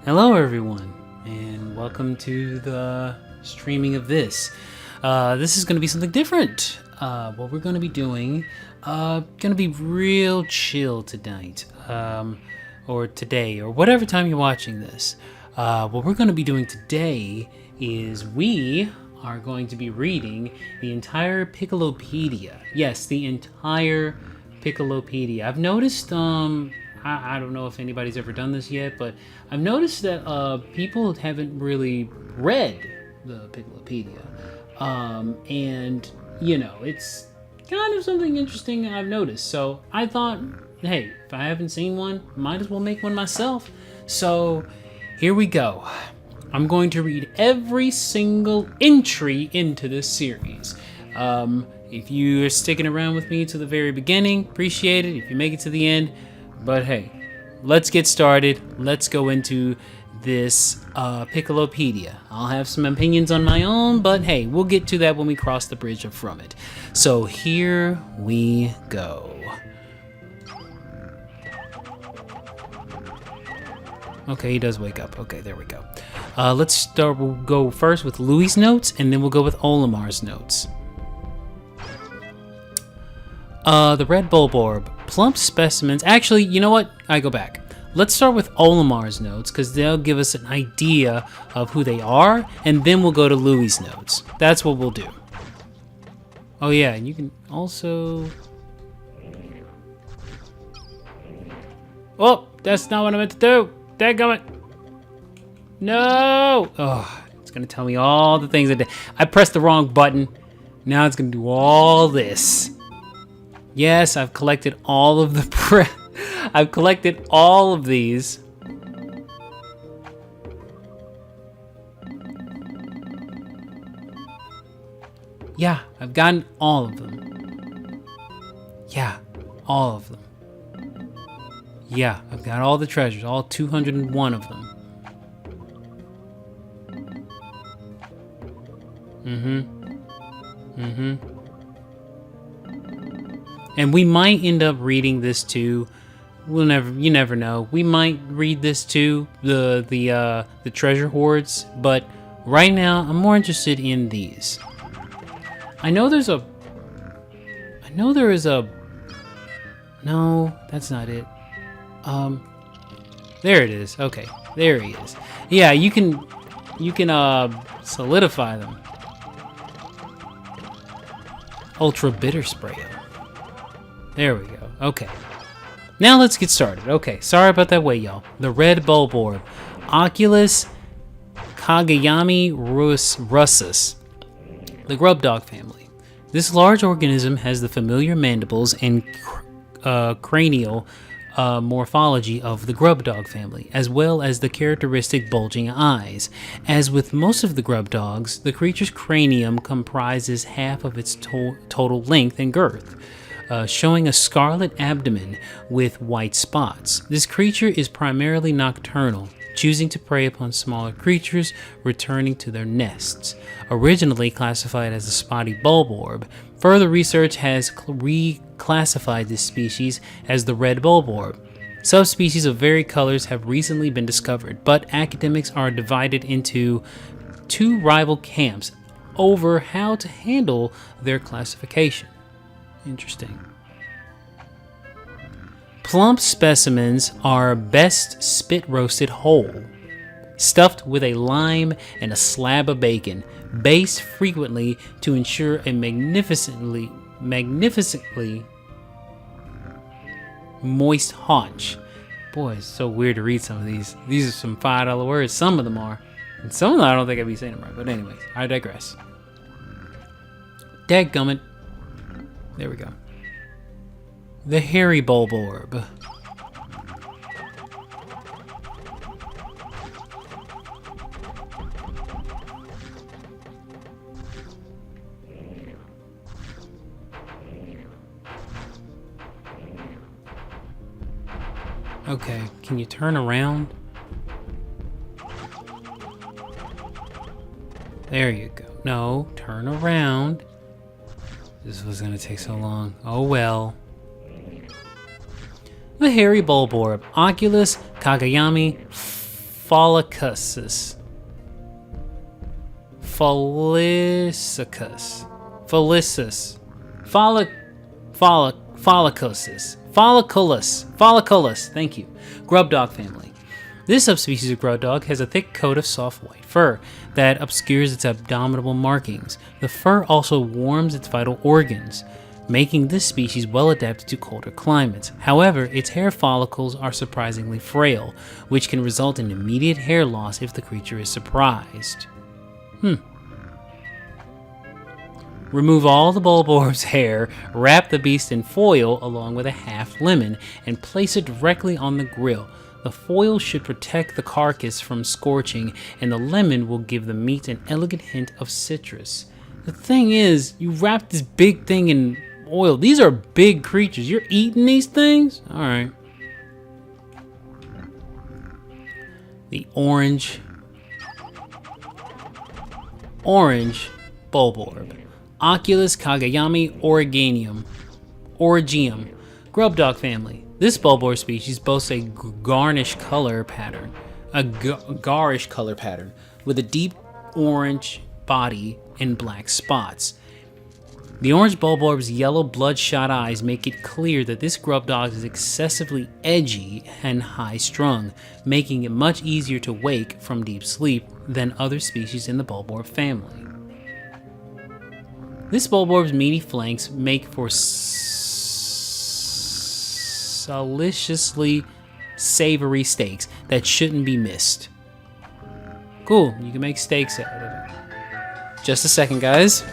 Hello everyone, and welcome to the streaming of this. This is going to be something different. What we're going to be doing, going to be real chill tonight, or today, or whatever time you're watching this. What we're going to be doing today is we are going to be reading the entire Piklopedia. Yes, the entire Piklopedia. I've noticed, I don't know if anybody's ever done this yet, but I've noticed that people haven't really read the Piklopedia. And, you know, it's kind of something interesting I've noticed. So I thought, hey, if I haven't seen one, might as well make one myself. So here we go. I'm going to read every single entry into this series. If you are sticking around with me to the very beginning, appreciate it. If you make it to the end, but hey, let's get started. Let's go into this Piklopedia. I'll have some opinions on my own, but hey, we'll get to that when we cross the bridge from it. So here we go. Okay, he does wake up. Okay, there we go. Let's start. We'll go first with Louis's notes, and then we'll go with Olimar's notes. The red bulborb. Plump specimens. Actually, you know what? I go back. Let's start with Olimar's notes, because they'll give us an idea of who they are, and then we'll go to Louis's notes. That's what we'll do. Oh yeah, and you can also... Oh, that's not what I meant to do. Dadgummit. No! Oh, it's going to tell me all the things I did. I pressed the wrong button. Now it's going to do all this. Yes, I've collected all of the I've collected all of these. Yeah, I've gotten all of them. Yeah, all of them. Yeah, I've got all the treasures, all 201 of them. And we might end up reading this too. You never know. We might read this too, the treasure hoards, but right now I'm more interested in these. I know there is a no, that's not it. There it is. Okay, there he is. Yeah, you can solidify them. Ultra bitter spray. There we go. Okay. Now let's get started. Okay, sorry about that wait, y'all. The red bulborb. Oculus Kageyami russus. The grub dog family. This large organism has the familiar mandibles and cranial morphology of the grub dog family, as well as the characteristic bulging eyes. As with most of the grub dogs, the creature's cranium comprises half of its total length and girth. Showing a scarlet abdomen with white spots. This creature is primarily nocturnal, choosing to prey upon smaller creatures returning to their nests. Originally classified as a spotty bulborb, further research has reclassified this species as the red bulborb. Subspecies of varied colors have recently been discovered, but academics are divided into two rival camps over how to handle their classification. Interesting. Plump specimens are best spit roasted whole, stuffed with a lime and a slab of bacon, based frequently to ensure a magnificently moist haunch. Boy, it's so weird to read some of these. These are some $5 words. Some of them are. And some of them I don't think I'd be saying them right. But anyways, I digress. Dadgummit. There we go. The hairy bulborb. Okay, can you turn around? There you go. No, turn around. This was gonna take so long. Oh well. The hairy bulborb, Oculus Kageyami Follicus. Follicis. Follicis. Folliculus. Thank you. Grub dog family. This subspecies of grub dog has a thick coat of soft white fur that obscures its abdominal markings. The fur also warms its vital organs, making this species well adapted to colder climates. However, its hair follicles are surprisingly frail, which can result in immediate hair loss if the creature is surprised. Remove all the bulborb's hair, wrap the beast in foil along with a half lemon, and place it directly on the grill. The foil should protect the carcass from scorching, and the lemon will give the meat an elegant hint of citrus. The thing is, you wrap this big thing in oil. These are big creatures. You're eating these things? Alright. The orange bulborb. Oculus Kagayami Origium. Grub dog family. This bulborb species boasts a garish color pattern with a deep orange body and black spots. The orange bulborb's yellow bloodshot eyes make it clear that this grub dog is excessively edgy and high-strung, making it much easier to wake from deep sleep than other species in the bulborb family. This bulborb's meaty flanks make for deliciously savory steaks that shouldn't be missed. Cool, you can make steaks out of it. Just a second, guys.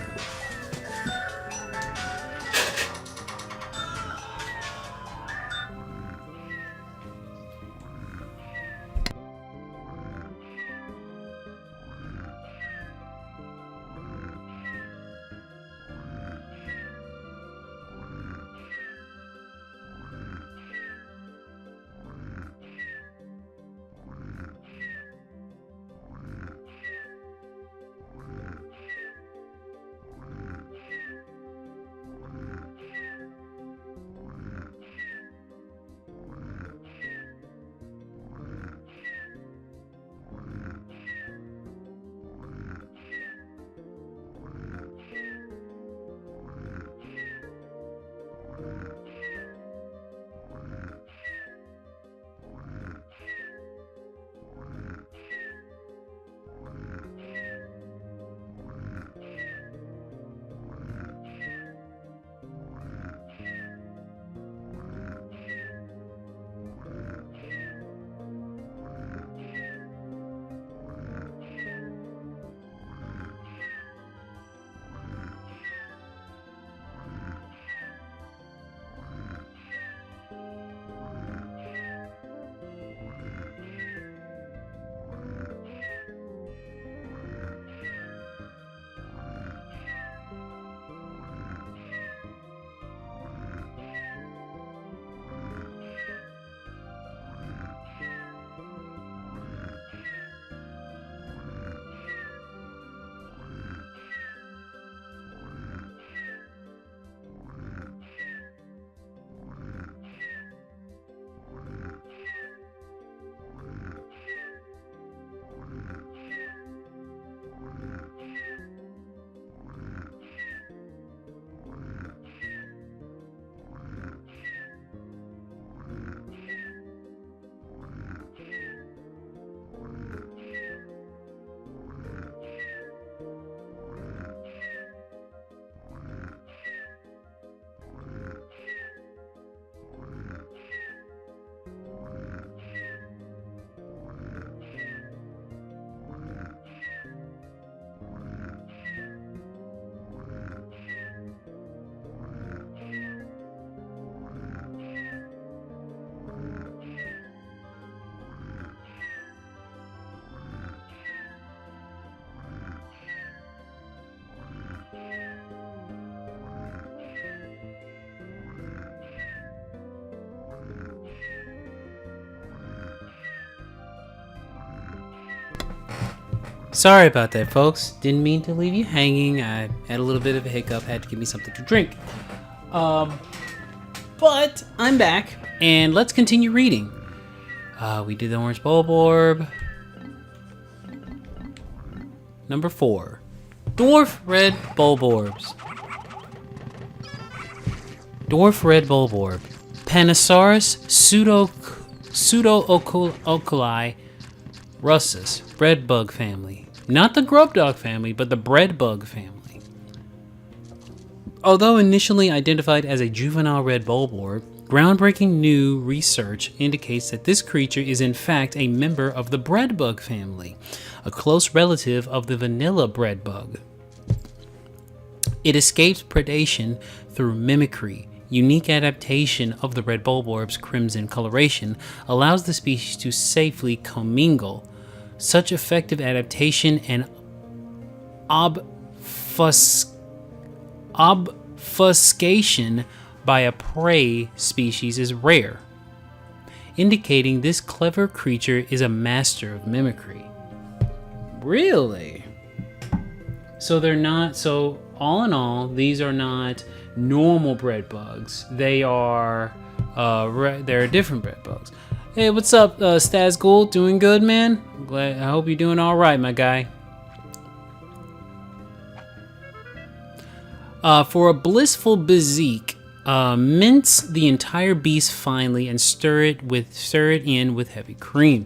Sorry about that, folks. Didn't mean to leave you hanging. I had a little bit of a hiccup, had to give me something to drink. But I'm back, and let's continue reading. We did the orange bulborb. Number 4. Dwarf red bulborbs. Dwarf red bulborb. Panasaurus pseudo-oculi russus. Breadbug family. Not the grub dog family, but the breadbug family. Although initially identified as a juvenile red bulborb, groundbreaking new research indicates that this creature is in fact a member of the breadbug family, a close relative of the vanilla breadbug. It escapes predation through mimicry. Unique adaptation of the red bulborb's crimson coloration allows the species to safely commingle. Such effective adaptation and obfuscation by a prey species is rare, indicating this clever creature is a master of mimicry. Really? So they're not, so all in all, these are not normal bread bugs. They are, they're different bread bugs. Hey, what's up, Staz Gould? Doing good, man? I hope you're doing all right, my guy. For a blissful bezique, mince the entire beast finely and stir it in with heavy cream,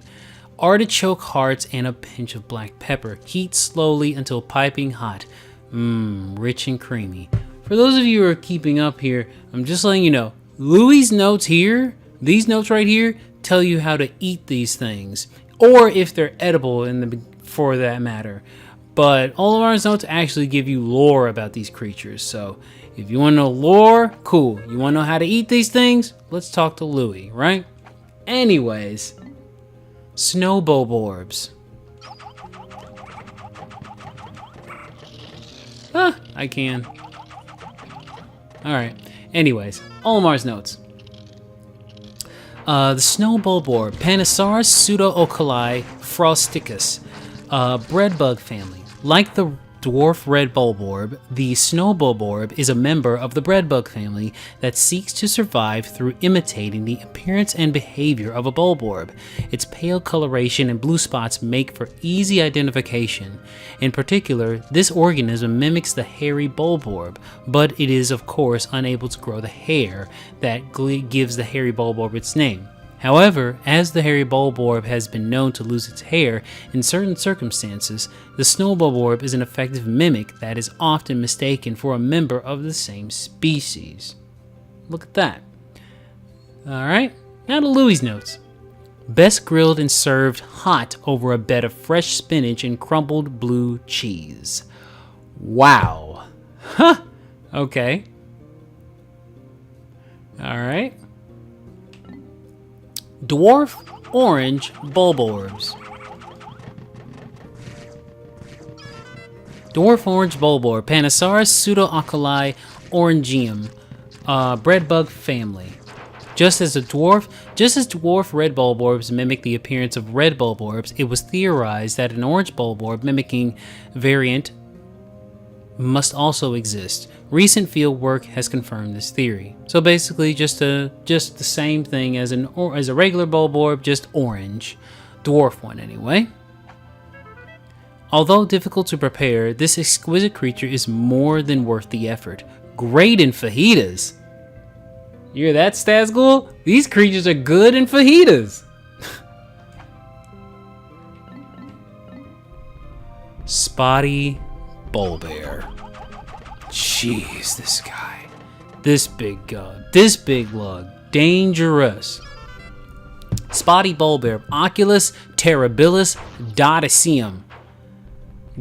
artichoke hearts, and a pinch of black pepper. Heat slowly until piping hot. Rich and creamy. For those of you who are keeping up here, I'm just letting you know, Louie's notes here, these notes right here, tell you how to eat these things, or if they're edible for that matter. But all of our notes actually give you lore about these creatures. So if you want to know lore, cool. You want to know how to eat these things? Let's talk to Louie, right? Anyways, snow bulborbs. I can. Alright. Anyways, Olimar's notes. The snow bulborb, Panasaurus pseudo-oculi frosticus, breadbug family. Like the dwarf red bulborb, the snow bulborb is a member of the breadbug family that seeks to survive through imitating the appearance and behavior of a bulborb. Its pale coloration and blue spots make for easy identification. In particular, this organism mimics the hairy bulborb, but it is of course unable to grow the hair that gives the hairy bulborb its name. However, as the hairy bulborb has been known to lose its hair in certain circumstances, the snow bulborb is an effective mimic that is often mistaken for a member of the same species. Look at that. Alright, now to Louie's notes. Best grilled and served hot over a bed of fresh spinach and crumbled blue cheese. Wow. Huh. Okay. Alright. Dwarf orange bulborbs. Dwarf orange bulborb, Panasaurus pseudo-oculi orangeum, breadbug family. Just as dwarf red bulborbs mimic the appearance of red bulborbs, it was theorized that an orange bulborb mimicking variant must also exist. Recent field work has confirmed this theory. So basically, just the same thing as a regular bulborb, just orange, dwarf one anyway. Although difficult to prepare, this exquisite creature is more than worth the effort. Great in fajitas. You hear that, Stazghoul? These creatures are good in fajitas. Spotty Bulbear. Jeez, this guy. This big lug. Dangerous. Spotty Bulbear, Oculus terribilis dodicium.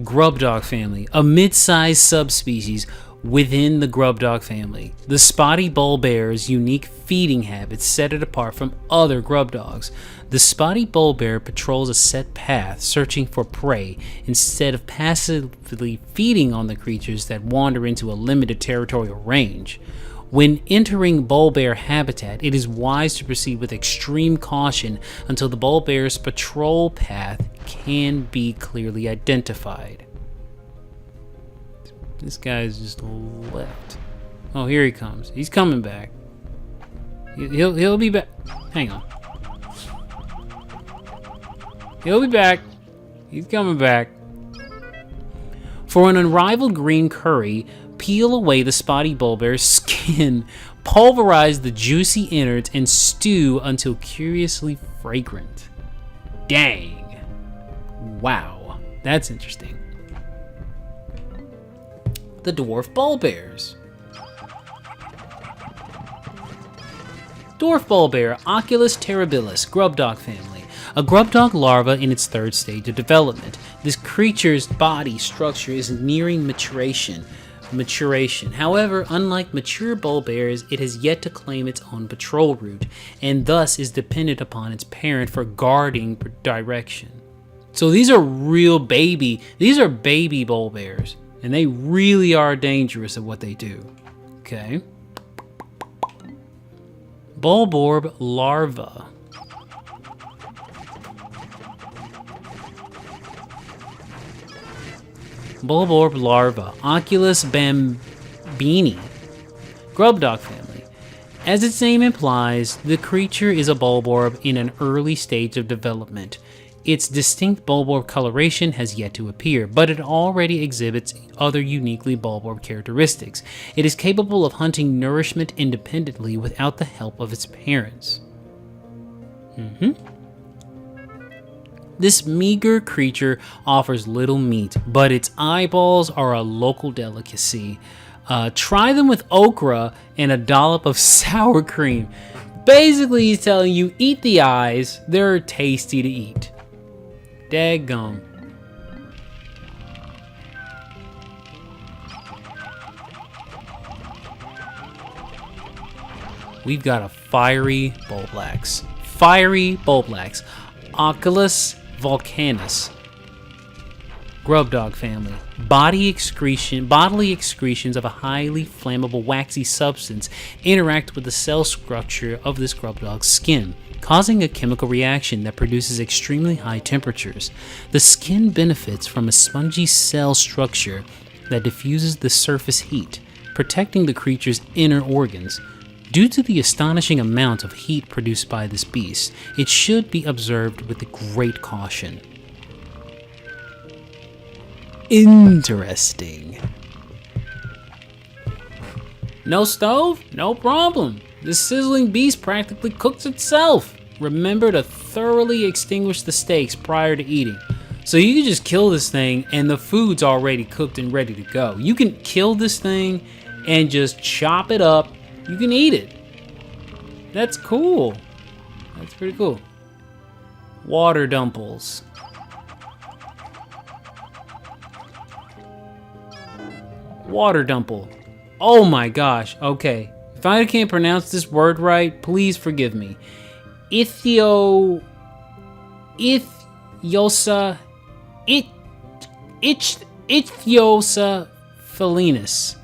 Grub dog family, a mid-sized subspecies within the grub dog family. The spotty bulbear's unique feeding habits set it apart from other grub dogs. The spotty bulbear patrols a set path, searching for prey, instead of passively feeding on the creatures that wander into a limited territorial range. When entering bulbear habitat, it is wise to proceed with extreme caution until the bulbear's patrol path can be clearly identified. This guy's just left. Oh, here he comes. He's coming back. He'll be back. Hang on. He'll be back. He's coming back. For an unrivaled green curry, peel away the spotty bulbear's skin, pulverize the juicy innards, and stew until curiously fragrant. Dang. Wow. That's interesting. The dwarf bulbears. Dwarf bulbear, Oculus terribilis, grub dog family. A grub dog larva in its third stage of development. This creature's body structure is nearing maturation. However, unlike mature bulbears, it has yet to claim its own patrol route, and thus is dependent upon its parent for guarding direction. So these are baby bulbears, and they really are dangerous at what they do. Okay. Bulborb larva. Bulborb larva, Oculus bambini, grub dog family. As its name implies, the creature is a bulborb in an early stage of development. Its distinct bulborb coloration has yet to appear, but it already exhibits other uniquely bulborb characteristics. It is capable of hunting nourishment independently without the help of its parents. This meager creature offers little meat, but its eyeballs are a local delicacy. Try them with okra and a dollop of sour cream. Basically, he's telling you, eat the eyes. They're tasty to eat. Daggum. We've got a fiery bulblax. Oculus volcanus, grub dog family. Bodily excretions of a highly flammable waxy substance interact with the cell structure of this grub dog's skin, causing a chemical reaction that produces extremely high temperatures. The skin benefits from a spongy cell structure that diffuses the surface heat, protecting the creature's inner organs. Due to the astonishing amount of heat produced by this beast, it should be observed with great caution. Interesting. No stove? No problem. This sizzling beast practically cooks itself. Remember to thoroughly extinguish the steaks prior to eating. So you can just kill this thing and the food's already cooked and ready to go. You can kill this thing and just chop it up. You can eat it. That's cool. That's pretty cool. Water dumples. Water dumple. Oh my gosh. Okay. If I can't pronounce this word right, please forgive me. Ithiosa felinus.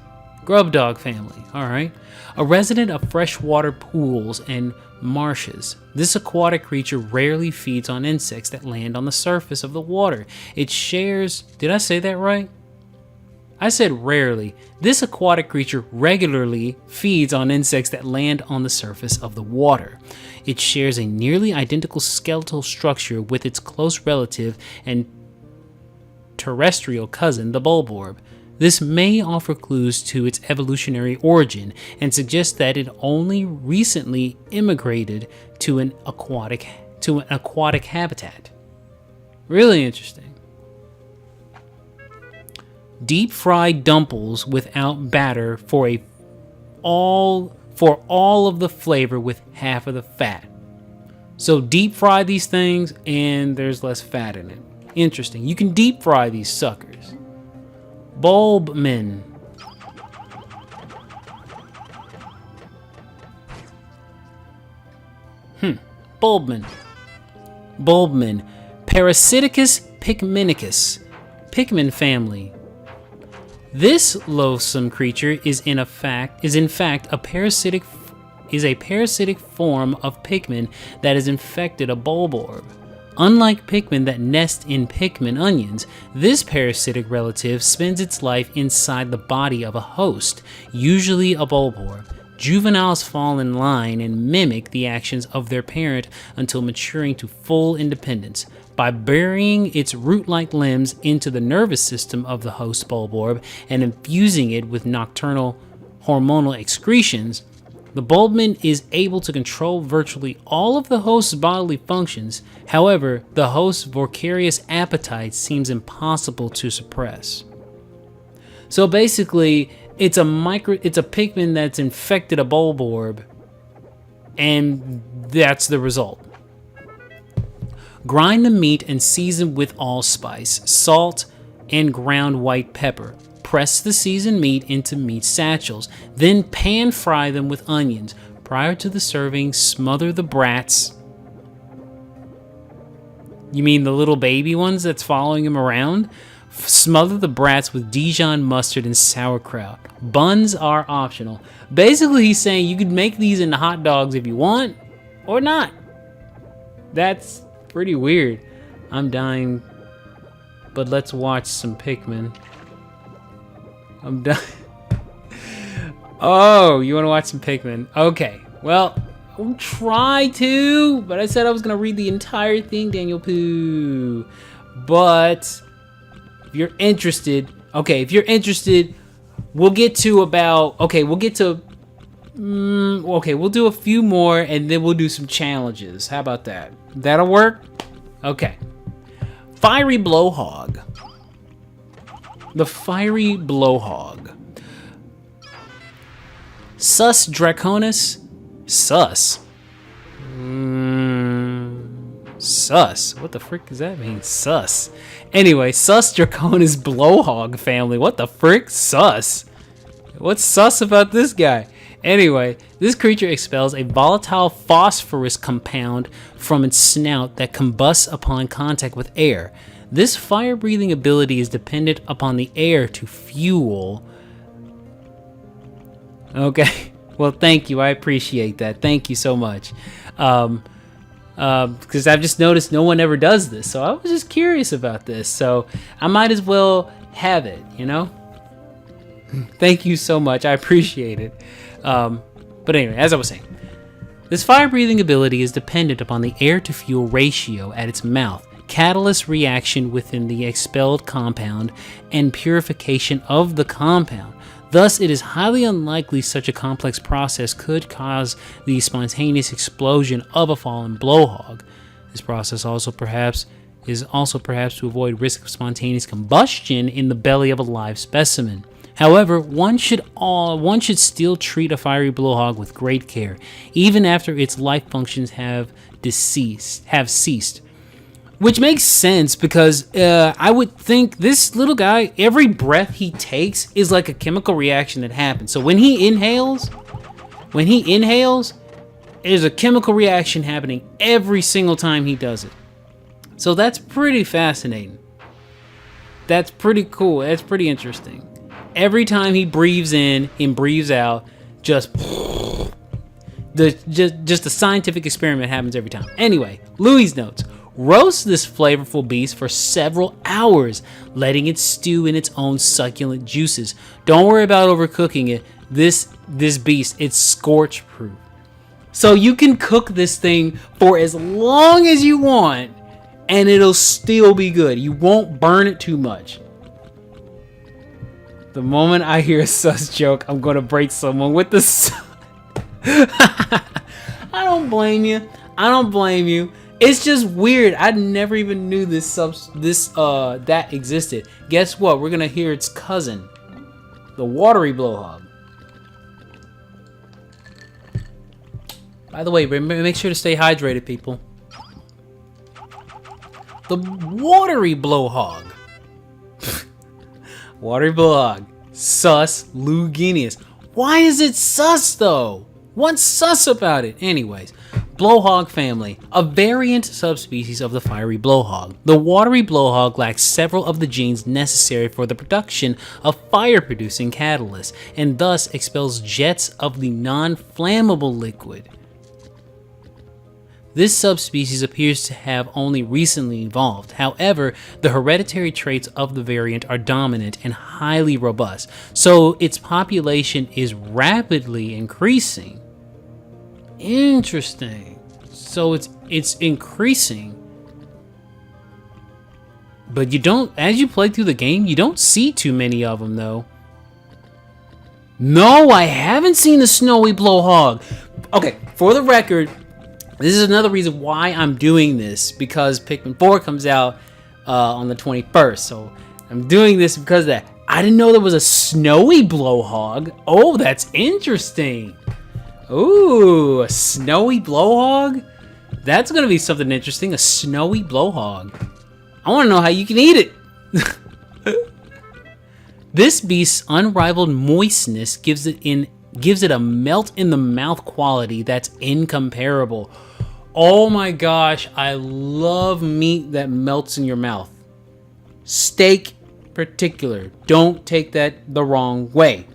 Grub dog family. Alright. A resident of freshwater pools and marshes, this aquatic creature rarely feeds on insects that land on the surface of the water. It shares... Did I say that right? I said rarely. This aquatic creature regularly feeds on insects that land on the surface of the water. It shares a nearly identical skeletal structure with its close relative and terrestrial cousin, the bulborb. This may offer clues to its evolutionary origin and suggest that it only recently immigrated to an aquatic habitat. Really interesting. Deep fried dumples without batter for all of the flavor with half of the fat. So deep fry these things and there's less fat in it. Interesting. You can deep fry these suckers. Bulbmin. Bulbmin. Parasiticus pikminicus. Pikmin family. This loathsome creature is in fact a parasitic form of Pikmin that has infected a bulborb. Unlike Pikmin that nest in Pikmin onions, this parasitic relative spends its life inside the body of a host, usually a bulborb. Juveniles fall in line and mimic the actions of their parent until maturing to full independence. by burying its root-like limbs into the nervous system of the host bulborb and infusing it with nocturnal hormonal excretions. The bulbmin is able to control virtually all of the host's bodily functions. However, the host's voracious appetite seems impossible to suppress. So basically, it's a Pikmin that's infected a bulborb, and that's the result. Grind the meat and season with allspice, salt, and ground white pepper. Press the seasoned meat into meat satchels, then pan fry them with onions. Prior to the serving, smother the brats. You mean the little baby ones that's following him around? Smother the brats with Dijon mustard and sauerkraut. Buns are optional. Basically, he's saying you could make these into hot dogs if you want, or not. That's pretty weird. I'm dying, but let's watch some Pikmin. I'm done. Oh, you want to watch some Pikmin? Okay. Well, I'll try to, but I said I was going to read the entire thing, Daniel Pooh. But if you're interested, we'll get to about, we'll do a few more and then we'll do some challenges. How about that? That'll work? Okay. Fiery Blowhog. The Fiery Blowhog. Sus Draconis. Sus. Sus. What the frick does that mean? Sus. Anyway, Sus Draconis Blowhog family. What the frick? Sus. What's sus about this guy? Anyway, this creature expels a volatile phosphorus compound from its snout that combusts upon contact with air. This fire-breathing ability is dependent upon the air to fuel. Okay, well, thank you. I appreciate that. Thank you so much. Because I've just noticed no one ever does this, so I was just curious about this. So I might as well have it, you know? Thank you so much. I appreciate it. But anyway, as I was saying, this fire-breathing ability is dependent upon the air-to-fuel ratio at its mouth, catalyst reaction within the expelled compound, and purification of the compound. Thus, it is highly unlikely such a complex process could cause the spontaneous explosion of a fallen blowhog. This process is also perhaps to avoid risk of spontaneous combustion in the belly of a live specimen. However, one should still treat a fiery blowhog with great care, even after its life functions have ceased. Which makes sense because I would think this little guy, every breath he takes is like a chemical reaction that happens. So when he inhales, there's a chemical reaction happening every single time he does it. So that's pretty fascinating. That's pretty cool. That's pretty interesting. Every time he breathes in and breathes out, just a scientific experiment happens every time. Anyway, Louis notes. Roast this flavorful beast for several hours, letting it stew in its own succulent juices. Don't worry about overcooking it. This beast, it's scorch proof. So you can cook this thing for as long as you want, and it'll still be good. You won't burn it too much. The moment I hear a sus joke, I'm going to break someone with the sus. I don't blame you. It's just weird. I never even knew that existed. Guess what? We're gonna hear its cousin, the watery blowhog. By the way, make sure to stay hydrated, people. The watery blowhog. Watery blowhog. Sus Luginius. Why is it sus though? What's sus about it? Anyways. Blowhog family, a variant subspecies of the fiery blowhog. The watery blowhog lacks several of the genes necessary for the production of fire-producing catalysts, and thus expels jets of the non-flammable liquid. This subspecies appears to have only recently evolved. However, the hereditary traits of the variant are dominant and highly robust, so its population is rapidly increasing. Interesting. So it's increasing. But you don't, as you play through the game, you don't see too many of them, though. No, I haven't seen the snowy blowhog. Okay, for the record, this is another reason why I'm doing this, because Pikmin 4 comes out on the 21st. So I'm doing this because of that. I didn't know there was a snowy blowhog. Oh, that's interesting. Ooh, a snowy blowhog? That's going to be something interesting, a snowy blowhog. I want to know how you can eat it. This beast's unrivaled moistness gives it a melt in the mouth quality that's incomparable. Oh my gosh, I love meat that melts in your mouth. Steak particular. Don't take that the wrong way.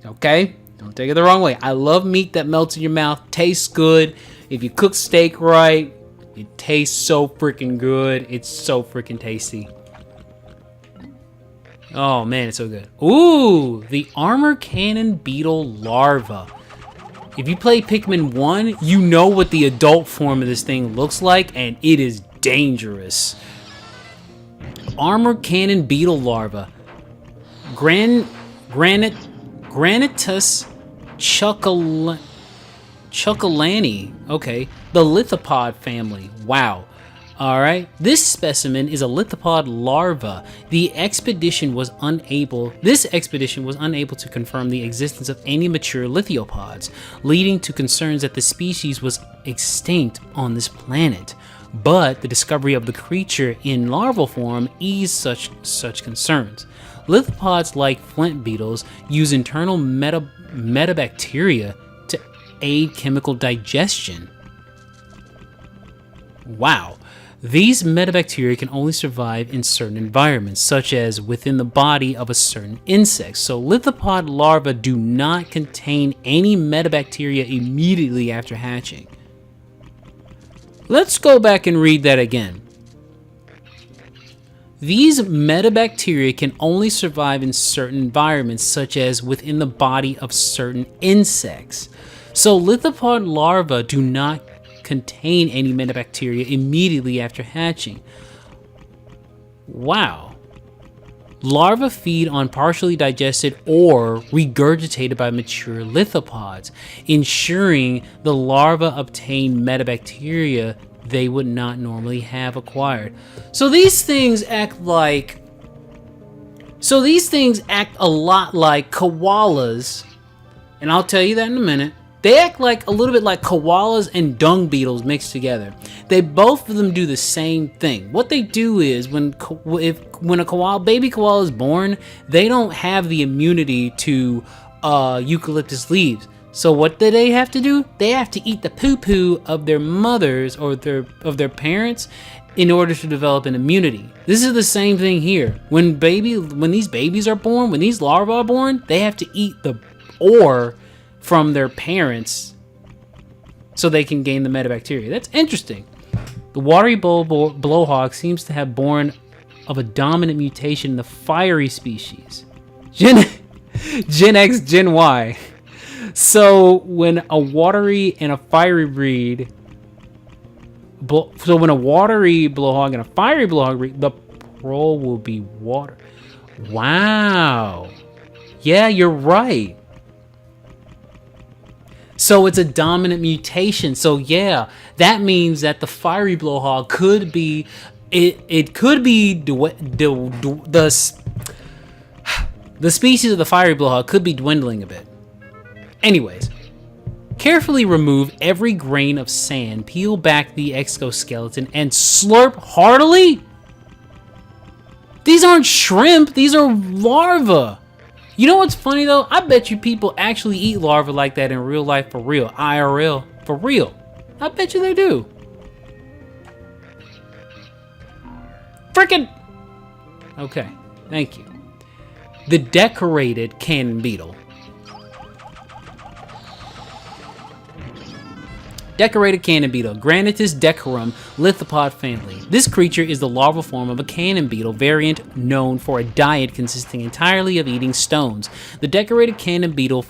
Okay? Don't take it the wrong way. I love meat that melts in your mouth. Tastes good. If you cook steak right, it tastes so freaking good. It's so freaking tasty. Oh man, it's so good. Ooh, the armor cannon beetle larva. If you play Pikmin 1, you know what the adult form of this thing looks like, and it is dangerous. Armor cannon beetle larva. Granitus chuckalani. Okay, the lithopod family. Wow. Alright, this specimen is a lithopod larva. This expedition was unable to confirm the existence of any mature lithiopods, leading to concerns that the species was extinct on this planet. But the discovery of the creature in larval form eased such concerns. Lithopods, like flint beetles, use internal metabacteria to aid chemical digestion. Wow. These metabacteria can only survive in certain environments, such as within the body of a certain insect. So lithopod larvae do not contain any metabacteria immediately after hatching. Let's go back and read that again. These metabacteria can only survive in certain environments, such as within the body of certain insects. So lithopod larvae do not contain any metabacteria immediately after hatching. Wow. Larvae feed on partially digested or regurgitated by mature lithopods, ensuring the larvae obtain metabacteria they would not normally have acquired. So these things act a lot like koalas, and I'll tell you that in a minute. They act like a little bit like koalas and dung beetles mixed together. Both of them do the same thing. What they do is when a baby koala is born, they don't have the immunity to eucalyptus leaves. So what do they have to do? They have to eat the poo-poo of their mothers or of their parents in order to develop an immunity. This is the same thing here. When these babies are born, when these larvae are born, they have to eat the ore from their parents so they can gain the metabacteria. That's interesting. The watery blowhog seems to have born of a dominant mutation in the fiery species. Gen X, Gen Y. So when a watery and a fiery breed, when a watery blowhog and a fiery blowhog breed, the pearl will be water. Wow. Yeah, you're right. So it's a dominant mutation. So yeah, that means that the fiery blowhog could be, it could be the species of the fiery blowhog could be dwindling a bit. Anyways, carefully remove every grain of sand, peel back the exoskeleton, and slurp heartily? These aren't shrimp, these are larvae. You know what's funny though? I bet you people actually eat larvae like that in real life, for real. IRL, for real. I bet you they do. Frickin'. Okay, thank you. The decorated cannon beetle. Decorated cannon beetle, Granitus decorum lithopod family. This creature is the larval form of a cannon beetle variant known for a diet consisting entirely of eating stones. The decorated cannon beetle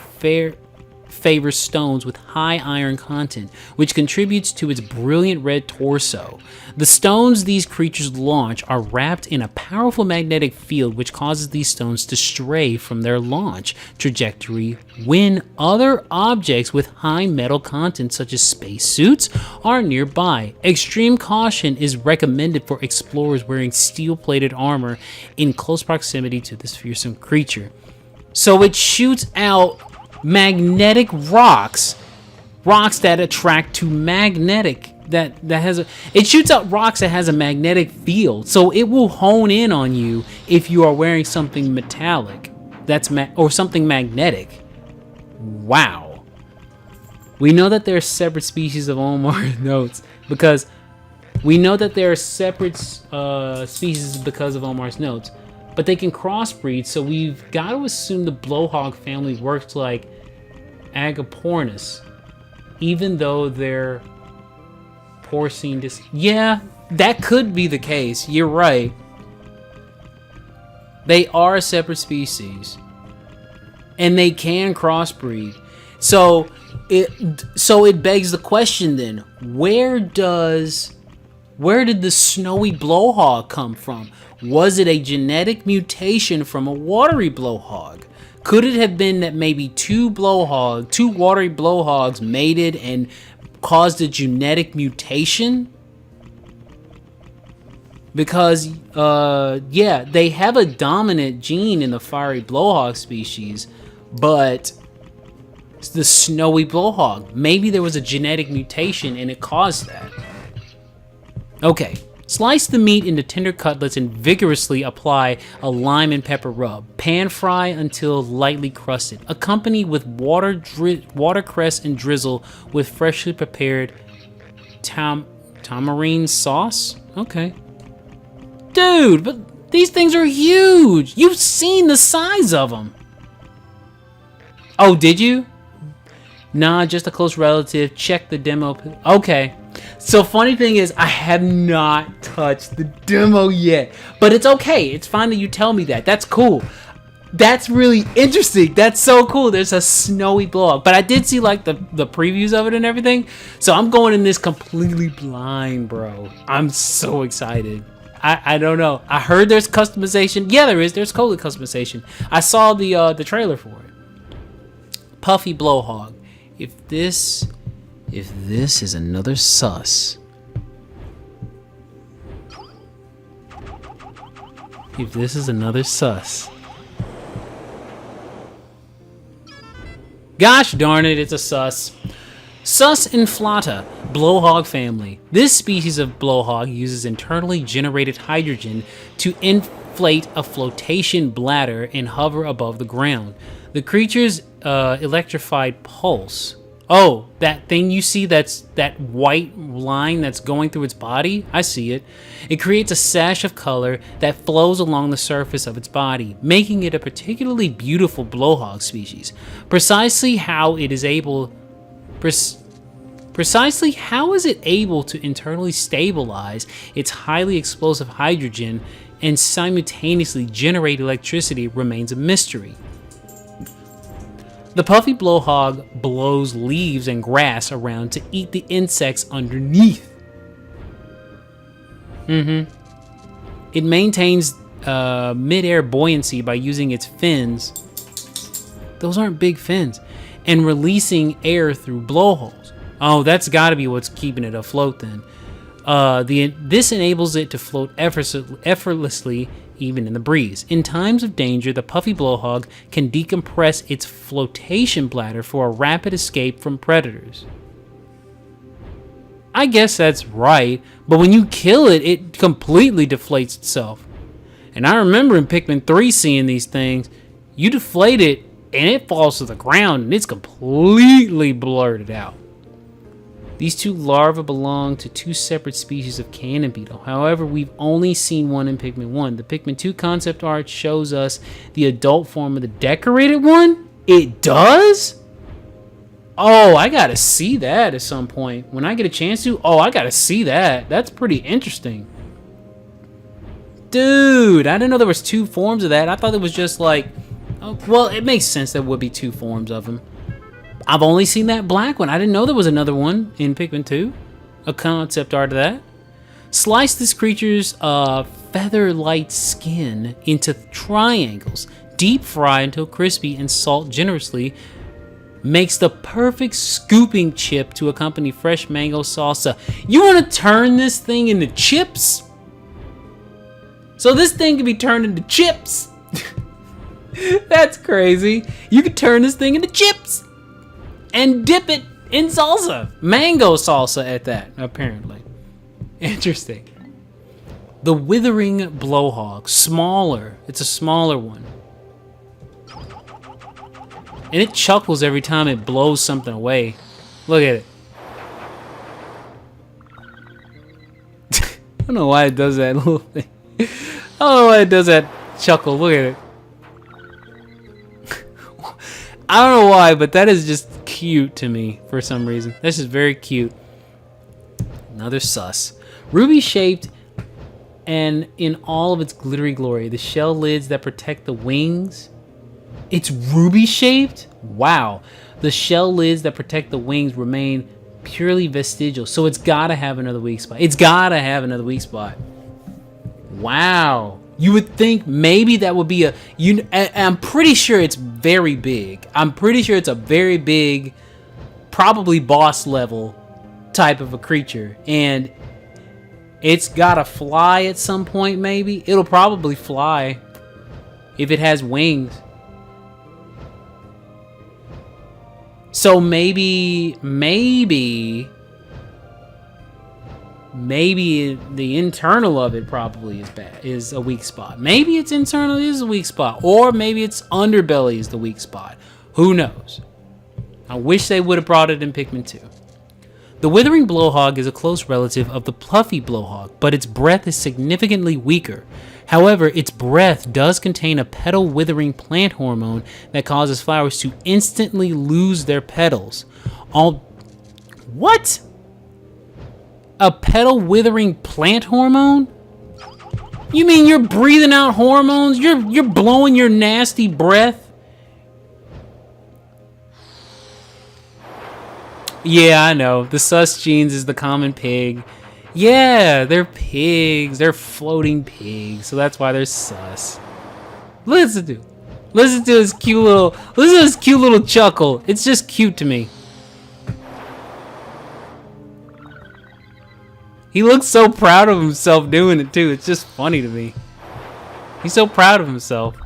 favors stones with high iron content, which contributes to its brilliant red torso. The stones these creatures launch are wrapped in a powerful magnetic field which causes these stones to stray from their launch trajectory when other objects with high metal content such as spacesuits are nearby. Extreme caution is recommended for explorers wearing steel-plated armor in close proximity to this fearsome creature. So it shoots out magnetic rocks that attract to magnetic it shoots out rocks that has a magnetic field, so it will hone in on you if you are wearing something metallic or something magnetic. Wow. We know that there are separate species of Omar notes because we know that there are separate species because of Omar's notes, but they can crossbreed, so we've got to assume the blowhog family works like Agapornis, even though they're porcine. Yeah, that could be the case. You're right. They are a separate species, and they can crossbreed. So it begs the question then: where did the snowy blowhog come from? Was it a genetic mutation from a watery blowhog? Could it have been that maybe two watery blowhogs mated and caused a genetic mutation? Because, yeah, they have a dominant gene in the fiery blowhog species, but the snowy blowhog, maybe there was a genetic mutation and it caused that. Okay. Slice the meat into tender cutlets and vigorously apply a lime and pepper rub. Pan fry until lightly crusted. Accompany with watercress and drizzle with freshly prepared tamarind sauce. Okay. Dude, but these things are huge. You've seen the size of them. Oh, did you? Nah, just a close relative. Check the demo. Okay. So funny thing is, I have not touched the demo yet, but it's okay. It's fine that you tell me that. That's cool. That's really interesting. That's so cool. There's a snowy blowhog, but I did see like the previews of it and everything. So I'm going in this completely blind, bro. I'm so excited. I don't know. I heard there's customization. Yeah, there is. There's totally customization. I saw the trailer for it. Puffy blowhog. If this is another sus. If this is another sus. Gosh darn it, it's a sus. Sus inflata, blowhog family. This species of blowhog uses internally generated hydrogen to inflate a flotation bladder and hover above the ground. The creature's electrified pulse. Oh, that thing you see, that's that white line that's going through its body? I see it. It creates a sash of color that flows along the surface of its body, making it a particularly beautiful blowhog species. Precisely how is it able to internally stabilize its highly explosive hydrogen and simultaneously generate electricity remains a mystery. The puffy blowhog blows leaves and grass around to eat the insects underneath. It maintains mid-air buoyancy by using its fins. Those aren't big fins. And releasing air through blowholes. Oh, that's got to be what's keeping it afloat then. This enables it to float effortlessly even in the breeze. In times of danger, the puffy blowhog can decompress its flotation bladder for a rapid escape from predators. I guess that's right, but when you kill it, it completely deflates itself. And I remember in Pikmin 3 seeing these things. You deflate it, and it falls to the ground, and it's completely blurted out. These two larvae belong to two separate species of cannon beetle. However, we've only seen one in Pikmin 1. The Pikmin 2 concept art shows us the adult form of the decorated one. It does? Oh, I gotta see that at some point. When I get a chance to, I gotta see that. That's pretty interesting. Dude, I didn't know there was two forms of that. I thought it was just like, well, it makes sense there would be two forms of them. I've only seen that black one. I didn't know there was another one in Pikmin 2. A concept art of that. Slice this creature's feather-light skin into triangles. Deep fry until crispy and salt generously. Makes the perfect scooping chip to accompany fresh mango salsa. You want to turn this thing into chips? So this thing can be turned into chips. That's crazy. You could turn this thing into chips and dip it in salsa. Mango salsa at that, apparently. Interesting. The Withering Blowhog. Smaller. It's a smaller one. And it chuckles every time it blows something away. Look at it. I don't know why it does that little thing. I don't know why it does that chuckle. Look at it. I don't know why, but that is just cute to me for some reason. This is very cute. Another sus. Ruby shaped and in all of its glittery glory. The shell lids that protect the wings. It's ruby shaped? Wow. The shell lids that protect the wings remain purely vestigial. So it's gotta have another weak spot. It's gotta have another weak spot. Wow. You would think maybe that would be I'm pretty sure it's very big. I'm pretty sure it's a very big, probably boss level type of a creature. And it's gotta fly at some point, maybe. It'll probably fly if it has wings. So maybe the internal of it probably is a weak spot. Maybe its internal is a weak spot, or maybe its underbelly is the weak spot. Who knows? I wish they would have brought it in Pikmin 2. The Withering Blowhog is a close relative of the Puffy Blowhog, but its breath is significantly weaker. However, its breath does contain a petal withering plant hormone that causes flowers to instantly lose their petals. What? A petal withering plant hormone? You mean you're breathing out hormones? You're blowing your nasty breath? Yeah, I know. The sus genes is the common pig. Yeah, they're pigs. They're floating pigs. So that's why they're sus. Listen to his cute little chuckle. It's just cute to me. He looks so proud of himself doing it too. It's just funny to me. He's so proud of himself.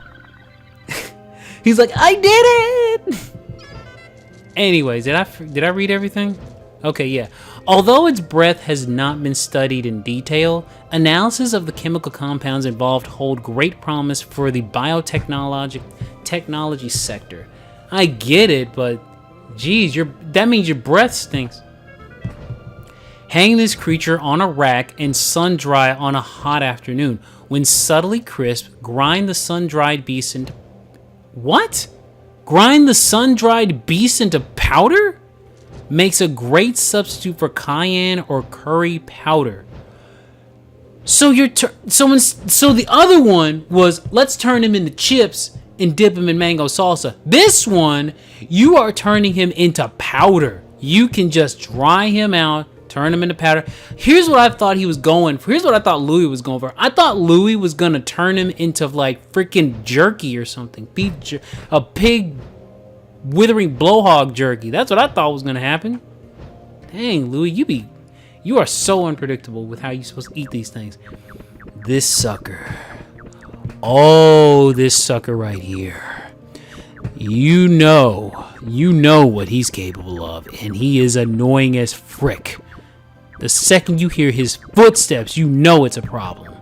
He's like, I did it! Anyways, did I read everything? Okay, yeah. Although its breath has not been studied in detail, analysis of the chemical compounds involved hold great promise for the biotechnology sector. I get it, but geez, that means your breath stinks. Hang this creature on a rack and sun dry on a hot afternoon. When subtly crisp, grind the sun-dried beast into... What? Grind the sun-dried beast into powder? Makes a great substitute for cayenne or curry powder. So the other one was, let's turn him into chips and dip him in mango salsa. This one, you are turning him into powder. You can just dry him out, turn him into powder. Here's what I thought he was going for. Here's what I thought Louis was going for. I thought Louis was gonna turn him into like freaking jerky or something. A pig withering blowhog jerky. That's what I thought was gonna happen. Dang, Louis, you are so unpredictable with how you're supposed to eat these things. This sucker. Oh, this sucker right here. You know what he's capable of, and he is annoying as frick. The second you hear his footsteps, you know it's a problem.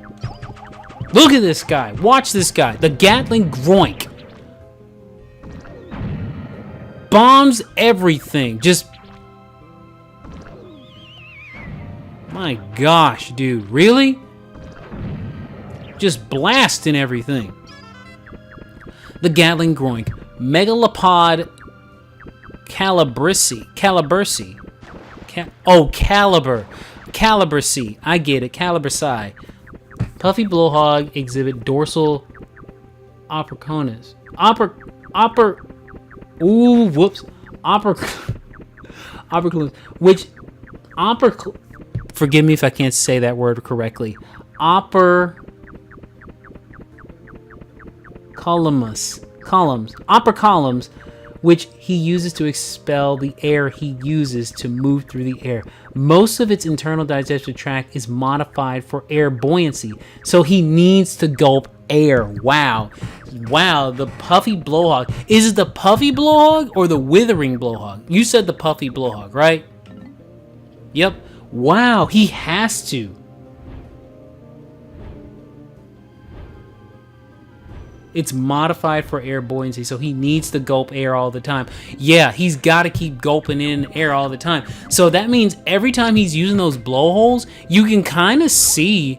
Look at this guy. Watch this guy. The Gatling Groink. Bombs everything. Just... My gosh, dude. Really? Just blasting everything. The Gatling Groink. Megalopod Calibursi. Calibursi. I get it. Calibursi. Puffy Blowhog exhibit dorsal operculus. operculums, which forgive me if I can't say that word correctly. Operculums, which he uses to expel the air he uses to move through the air. Most of its internal digestive tract is modified for air buoyancy, so he needs to gulp air. Wow, the puffy blowhog. Is it the puffy blowhog or the withering blowhog? You said the puffy blowhog, right? Yep. Wow, he has to. It's modified for air buoyancy, so he needs to gulp air all the time. Yeah, he's got to keep gulping in air all the time. So that means every time he's using those blowholes, you can kind of see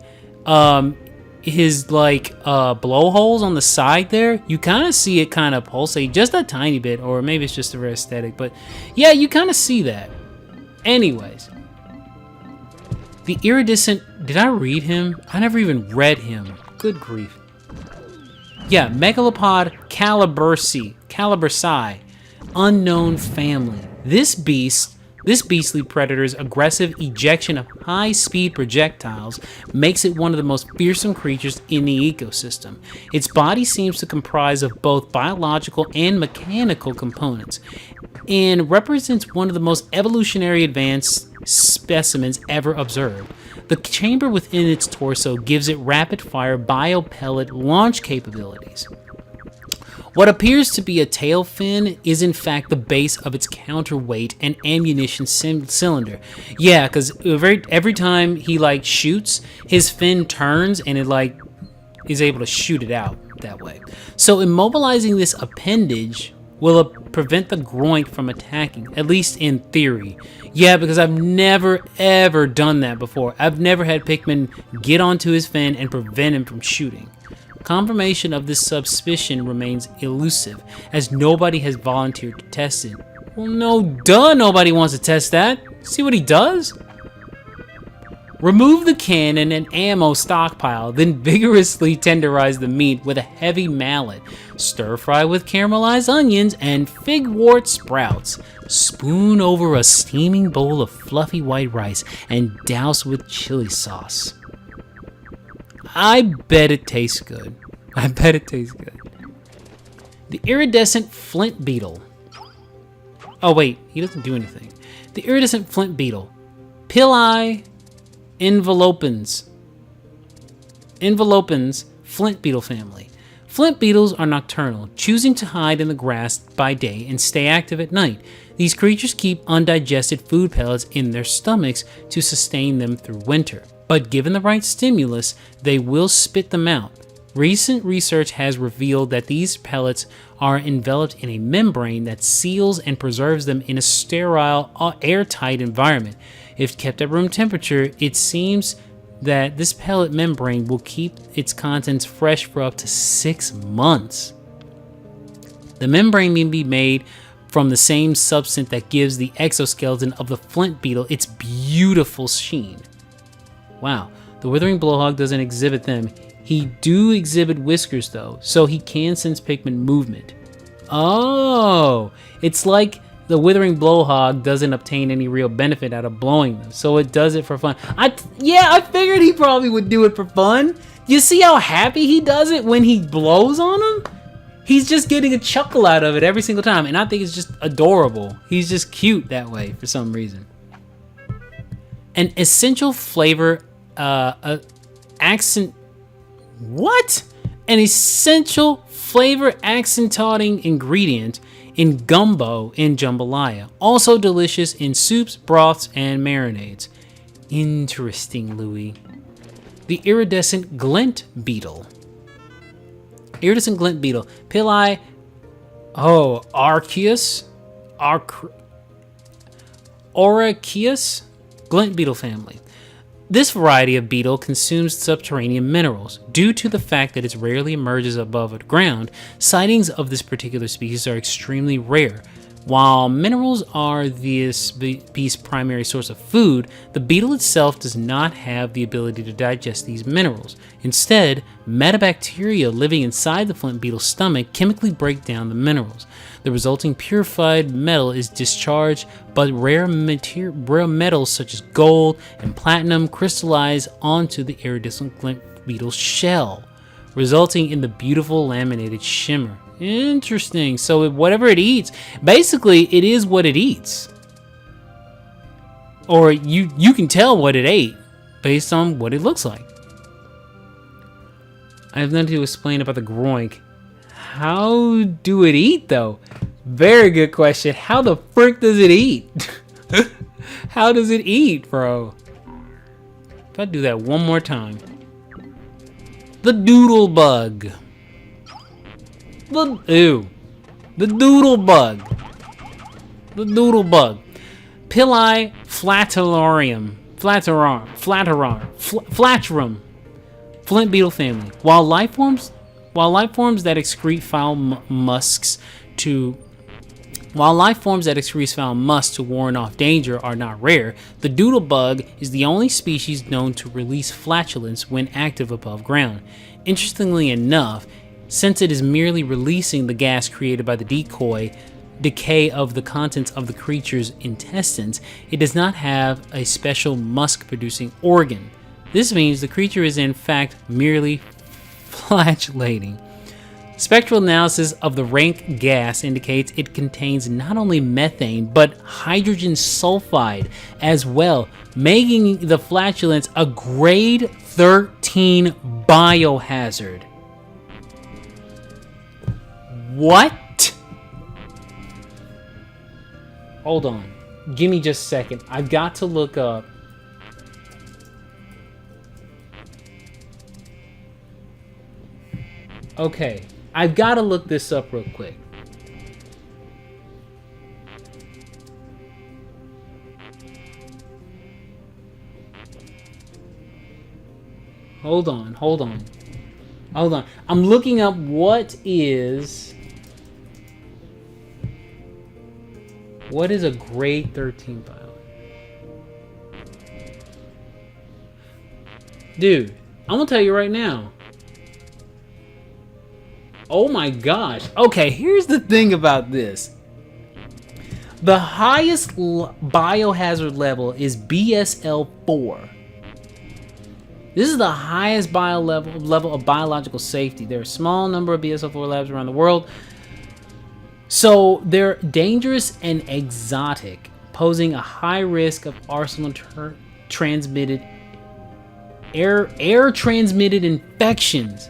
his blowholes on the side there. You kind of see it kind of pulsate just a tiny bit, or maybe it's just a very aesthetic. But yeah, you kind of see that. Anyways, the iridescent. Did I read him? I never even read him. Good grief. Yeah, Megapod calibursi, unknown family. This beastly predator's aggressive ejection of high-speed projectiles makes it one of the most fearsome creatures in the ecosystem. Its body seems to comprise of both biological and mechanical components, and represents one of the most evolutionary advanced specimens ever observed. The chamber within its torso gives it rapid-fire biopellet launch capabilities. What appears to be a tail fin is in fact the base of its counterweight and ammunition cylinder. Yeah, because every time he shoots, his fin turns and it is able to shoot it out that way. So immobilizing this appendage will prevent the groin from attacking, at least in theory. Yeah, because I've never ever done that before. I've never had Pikmin get onto his fin and prevent him from shooting. Confirmation of this suspicion remains elusive, as nobody has volunteered to test it. Well, no duh, nobody wants to test that. See what he does? Remove the cannon and ammo stockpile, then vigorously tenderize the meat with a heavy mallet. Stir fry with caramelized onions and figwort sprouts. Spoon over a steaming bowl of fluffy white rice and douse with chili sauce. I bet it tastes good. The iridescent flint beetle. Oh wait, he doesn't do anything. The iridescent flint beetle. Pili envelopens, flint beetle family. Flint beetles are nocturnal, choosing to hide in the grass by day and stay active at night. These creatures keep undigested food pellets in their stomachs to sustain them through winter. But given the right stimulus, they will spit them out. Recent research has revealed that these pellets are enveloped in a membrane that seals and preserves them in a sterile, airtight environment. If kept at room temperature, it seems that this pellet membrane will keep its contents fresh for up to 6 months. The membrane may be made from the same substance that gives the exoskeleton of the flint beetle its beautiful sheen. Wow, the withering blowhog doesn't exhibit them. He do exhibit whiskers though, so he can sense Pikmin movement. Oh, it's like the withering blowhog doesn't obtain any real benefit out of blowing them, so it does it for fun. I figured he probably would do it for fun. You see how happy he does it when he blows on him? He's just getting a chuckle out of it every single time, and I think it's just adorable. He's just cute that way for some reason. An essential flavor, accent. What? An essential flavor accenting ingredient in gumbo in jambalaya. Also delicious in soups, broths, and marinades. Interesting, Louis. The iridescent glint beetle. Iridescent glint beetle. Pili. Oh, Arceus. Oraceus. Glint beetle family. This variety of beetle consumes subterranean minerals. Due to the fact that it rarely emerges above the ground, sightings of this particular species are extremely rare. While minerals are this beast's primary source of food, the beetle itself does not have the ability to digest these minerals. Instead, metabacteria living inside the flint beetle's stomach chemically break down the minerals. The resulting purified metal is discharged, but rare metals such as gold and platinum crystallize onto the iridescent flint beetle's shell, resulting in the beautiful laminated shimmer. Interesting. So whatever it eats, basically it is what it eats. Or you can tell what it ate based on what it looks like. I have nothing to explain about the groink. How do it eat though? Very good question. How the frick does it eat? How does it eat, bro? If I do that one more time. The doodle bug. The doodle bug. The doodle bug. Pili flattularium. Flatterum. Flint beetle family. While life forms that excrete foul musk to warn off danger are not rare, the doodle bug is the only species known to release flatulence when active above ground. Interestingly enough, since it is merely releasing the gas created by the decay of the contents of the creature's intestines, it does not have a special musk-producing organ. This means the creature is in fact merely flatulating. Spectral analysis of the rank gas indicates it contains not only methane but hydrogen sulfide as well, making the flatulence a grade 13 biohazard. What? Hold on. Give me just a second. I've got to look up. Okay. I've got to look this up real quick. Hold on. I'm looking up what is a grade 13 bio? Dude, I'm gonna tell you right now. Oh my gosh. Okay, here's the thing about this. The highest biohazard level is BSL 4. This is the highest level of biological safety. There are a small number of BSL 4 labs around the world. So they're dangerous and exotic, posing a high risk of air transmitted infections.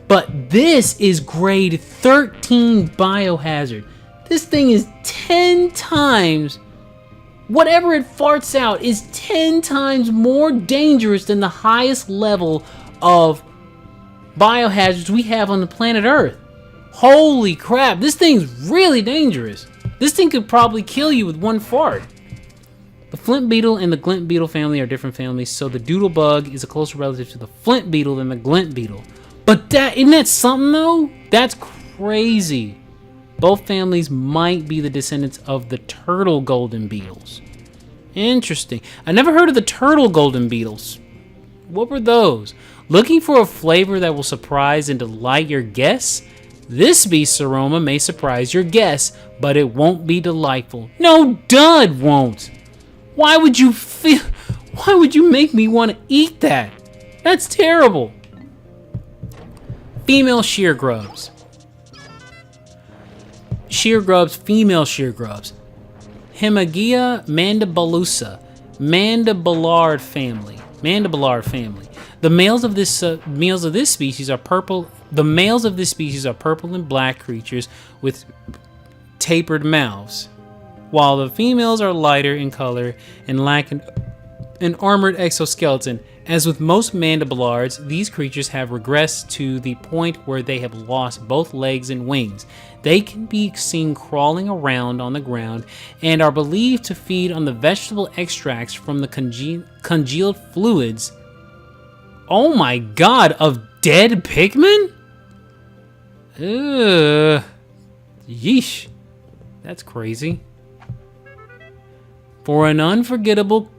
But this is grade 13 biohazard. This thing is 10 times, whatever it farts out is 10 times more dangerous than the highest level of biohazards we have on the planet Earth. Holy crap, this thing's really dangerous. This thing could probably kill you with one fart. The flint beetle and the glint beetle family are different families, so the doodle bug is a closer relative to the flint beetle than the glint beetle. But isn't that something though? That's crazy. Both families might be the descendants of the turtle golden beetles. Interesting. I never heard of the turtle golden beetles. What were those? Looking for a flavor that will surprise and delight your guests? This beast's aroma may surprise your guests, but it won't be delightful. No, duh, it won't. Why would you make me want to eat that? That's terrible. Female shear grubs. Female shear grubs. Hemagia mandibulosa, mandibulard family. The males of this species are purple. The males of this species are purple and black creatures with tapered mouths, while the females are lighter in color and lack an armored exoskeleton. As with most mandibulards, these creatures have regressed to the point where they have lost both legs and wings. They can be seen crawling around on the ground and are believed to feed on the vegetable extracts from the congealed fluids. Oh my god, of dead Pikmin? Yeesh. That's crazy. For an unforgettable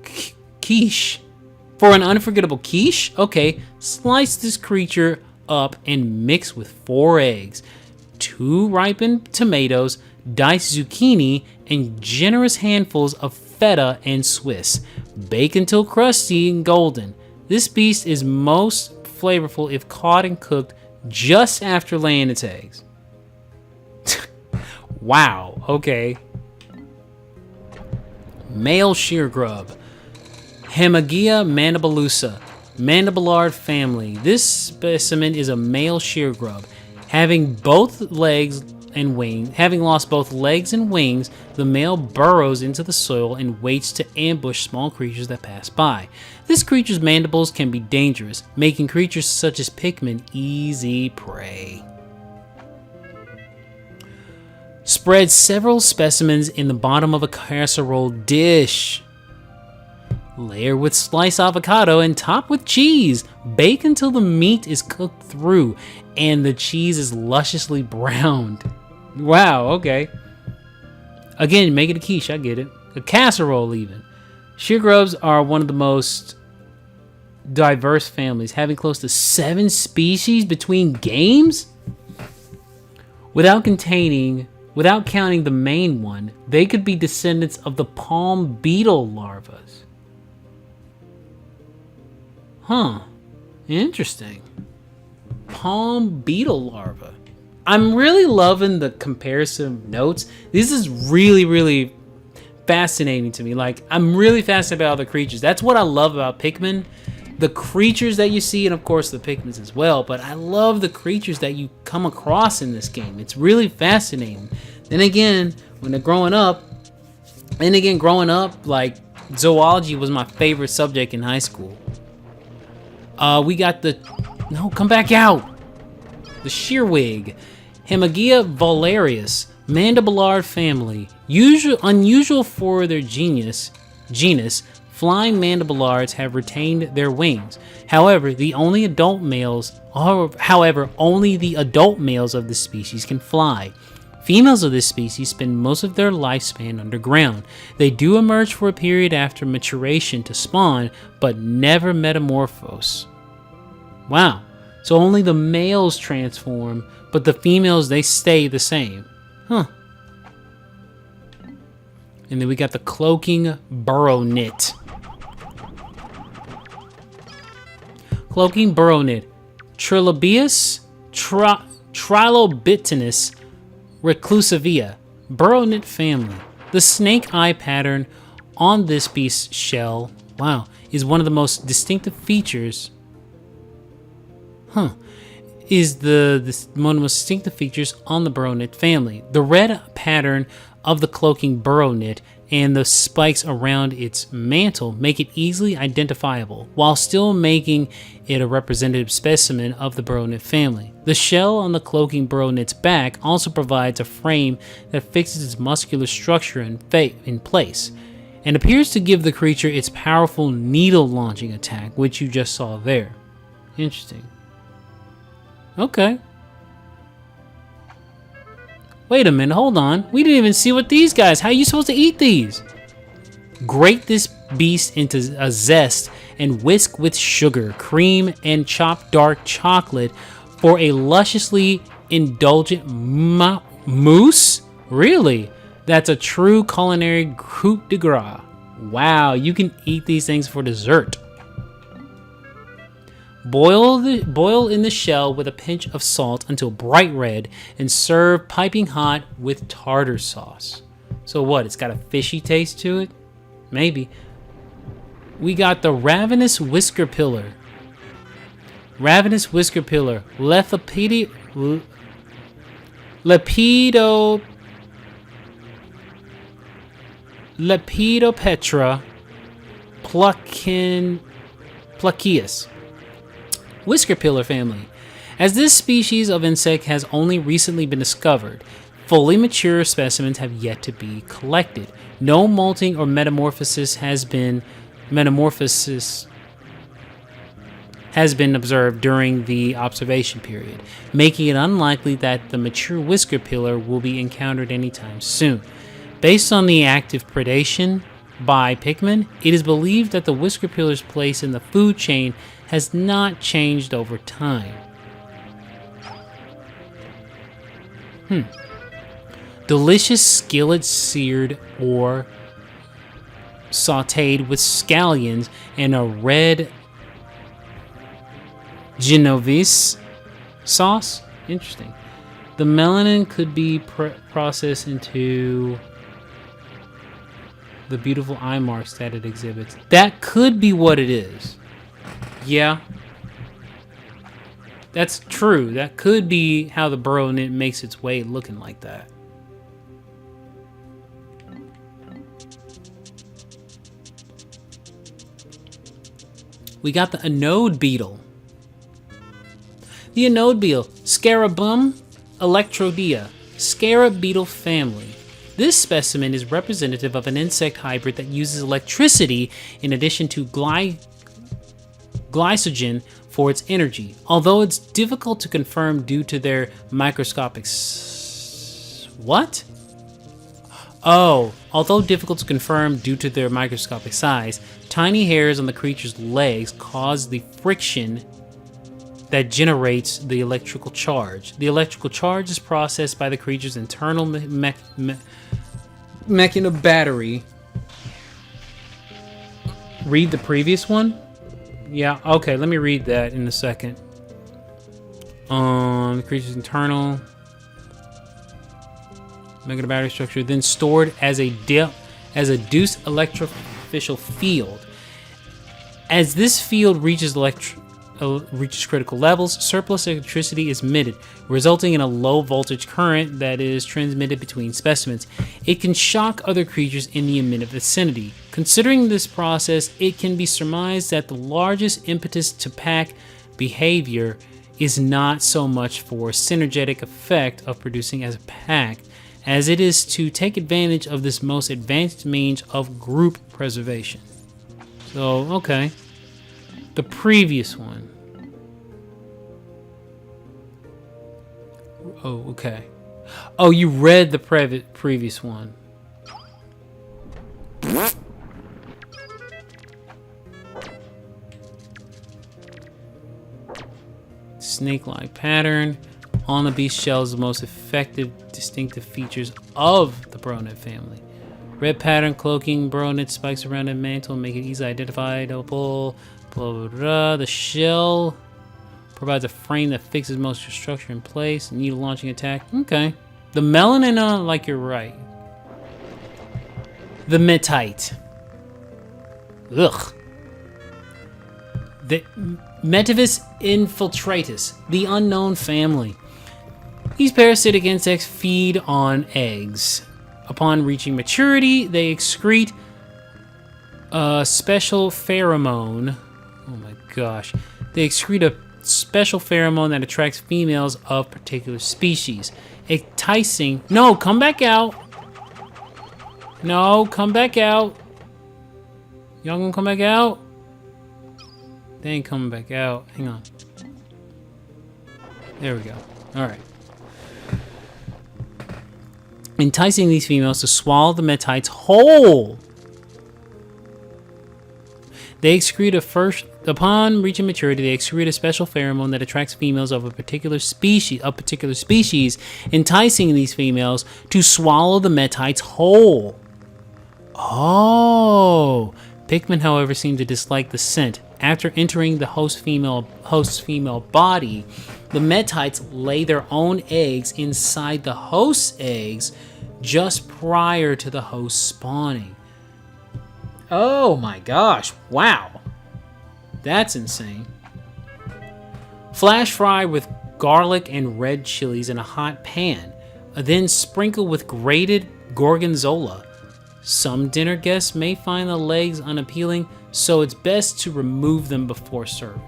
quiche. For an unforgettable quiche? Okay, slice this creature up and mix with 4 eggs, 2 ripened tomatoes, diced zucchini, and generous handfuls of feta and Swiss. Bake until crusty and golden. This beast is most flavorful if caught and cooked just after laying its eggs. Wow, okay. Male shear grub. Hemagia mandibulosa, mandibulard family. This specimen is a male shear grub. Having lost both legs and wings, the male burrows into the soil and waits to ambush small creatures that pass by. This creature's mandibles can be dangerous, making creatures such as Pikmin easy prey. Spread several specimens in the bottom of a casserole dish. Layer with sliced avocado and top with cheese. Bake until the meat is cooked through and the cheese is lusciously browned. Wow, okay. Again, make it a quiche, I get it. A casserole even. Shear grubs are one of the most diverse families, having close to 7 species between games. Without counting the main one, they could be descendants of the palm beetle larvas. Huh. Interesting. Palm beetle larva. I'm really loving the comparison notes. This is really, really fascinating to me. Like, I'm really fascinated about all the creatures. That's what I love about Pikmin. The creatures that you see, and of course the Pikmins as well, but I love the creatures that you come across in this game. It's really fascinating. Then again, growing up, like, zoology was my favorite subject in high school. We got come back out. The shearwig, Hemagia vularius, mandibulard family. Unusual for their genus, flying mandibulards have retained their wings. However, only the adult males of the species can fly. Females of this species spend most of their lifespan underground. They do emerge for a period after maturation to spawn, but never metamorphose. Wow. So only the males transform, but the females, they stay the same. Huh. And then we got the cloaking burrownit. Cloaking burrownit. Trilobius trilobitinus reclusivia. Burrownit family. The snake eye pattern on this beast's shell, wow, is one of the most distinctive features. One of the most distinctive features on the burrownit family. The red pattern of the cloaking burrownit and the spikes around its mantle make it easily identifiable, while still making it a representative specimen of the burrownit family. The shell on the cloaking burrownit's back also provides a frame that fixes its muscular structure in place, and appears to give the creature its powerful needle-launching attack, which you just saw there. Interesting. Okay. Wait a minute, hold on. We didn't even see what these guys... How are you supposed to eat these? Grate this beast into a zest and whisk with sugar, cream, and chopped dark chocolate for a lusciously indulgent mousse? Really? That's a true culinary coup de grace. Wow, you can eat these things for dessert. Boil in the shell with a pinch of salt until bright red and serve piping hot with tartar sauce. So what, it's got a fishy taste to it? Maybe. We got the ravenous whisker pillar. Lepidopetra placius. Whisker pillar family. As this species of insect has only recently been discovered, fully mature specimens have yet to be collected. No molting or metamorphosis has been observed during the observation period, making it unlikely that the mature whisker pillar will be encountered anytime soon. Based on the active predation by Pikmin, it is believed that the Whiskerpillar's place in the food chain has not changed over time. Delicious skillet seared or sauteed with scallions and a red Genovese sauce. Interesting. The melanin could be processed into the beautiful eye marks that it exhibits. That could be what it is. Yeah. That's true. That could be how the burrow knit makes its way looking like that. We got the anode beetle. The anode beetle, Scarabum electrodia, scarab beetle family. This specimen is representative of an insect hybrid that uses electricity in addition to glycogen for its energy. Although it's difficult to confirm due to their microscopic although difficult to confirm due to their microscopic size, tiny hairs on the creature's legs cause the friction that generates the electrical charge. The electrical charge is processed by the creature's internal mechano battery. Read the previous one? Yeah, okay, let me read that in a second. The creature's internal mechano battery structure, then stored as a deuce electroficial field. As this field reaches critical levels, surplus electricity is emitted, resulting in a low voltage current that is transmitted between specimens. It can shock other creatures in the immediate vicinity. Considering this process, it can be surmised that the largest impetus to pack behavior is not so much for synergetic effect of producing as a pack, as it is to take advantage of this most advanced means of group preservation. So, okay. The previous one. Oh, okay. Oh, you read the previous one. Snake-like pattern. On the beast shell is the most effective, distinctive features of the Bronet family. Red pattern cloaking, Bronet spikes around the mantle make it easily identifiable. Blah, blah, blah. The shell provides a frame that fixes most of your structure in place. Need a launching attack. Okay. The melanin, like you're right. The metite. Ugh. The Metavis infiltratus, the unknown family. These parasitic insects feed on eggs. Upon reaching maturity, they excrete a special pheromone. Oh my gosh. They excrete a special pheromone that attracts females of particular species. Enticing. No, come back out. No, come back out. Y'all gonna come back out? They ain't coming back out. Hang on. There we go. Alright. Enticing these females to swallow the metites whole. They excrete upon reaching maturity, they excrete a special pheromone that attracts females of a particular species, enticing these females to swallow the metites whole. Oh. Pikmin, however, seem to dislike the scent. After entering the host's female body, the metites lay their own eggs inside the host's eggs just prior to the host spawning. Oh my gosh, wow. That's insane. Flash fry with garlic and red chilies in a hot pan, then sprinkle with grated gorgonzola. Some dinner guests may find the legs unappealing, so it's best to remove them before serving.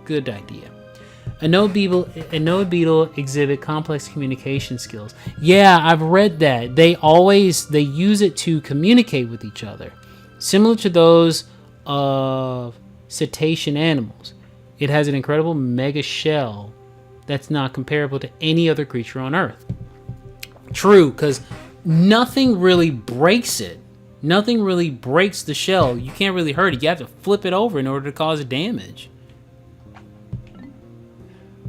Good idea. Anode beetle exhibit complex communication skills. Yeah, I've read that. They use it to communicate with each other, similar to those of cetacean animals. It has an incredible mega shell that's not comparable to any other creature on Earth. True, because nothing really breaks it. Nothing really breaks the shell. You can't really hurt it. You have to flip it over in order to cause damage.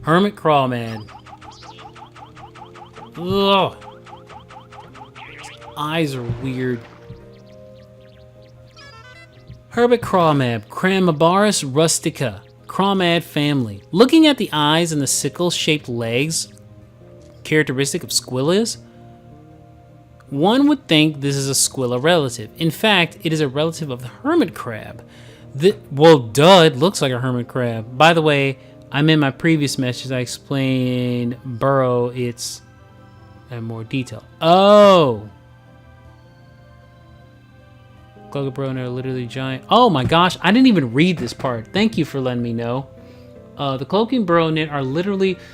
Hermit Crawman. Ugh. Eyes are weird. Hermit Crawmab, Cramabarus rustica, Crawmad family. Looking at the eyes and the sickle-shaped legs, characteristic of squillas, one would think this is a squilla relative. In fact, it is a relative of the hermit crab. Well, duh, it looks like a hermit crab. By the way, I'm in my previous message. I explained burrow. It's in more detail. Oh. Cloaking Bro are literally giant. Oh my gosh, I didn't even read this part. Thank you for letting me know. The Cloaking Bro are literally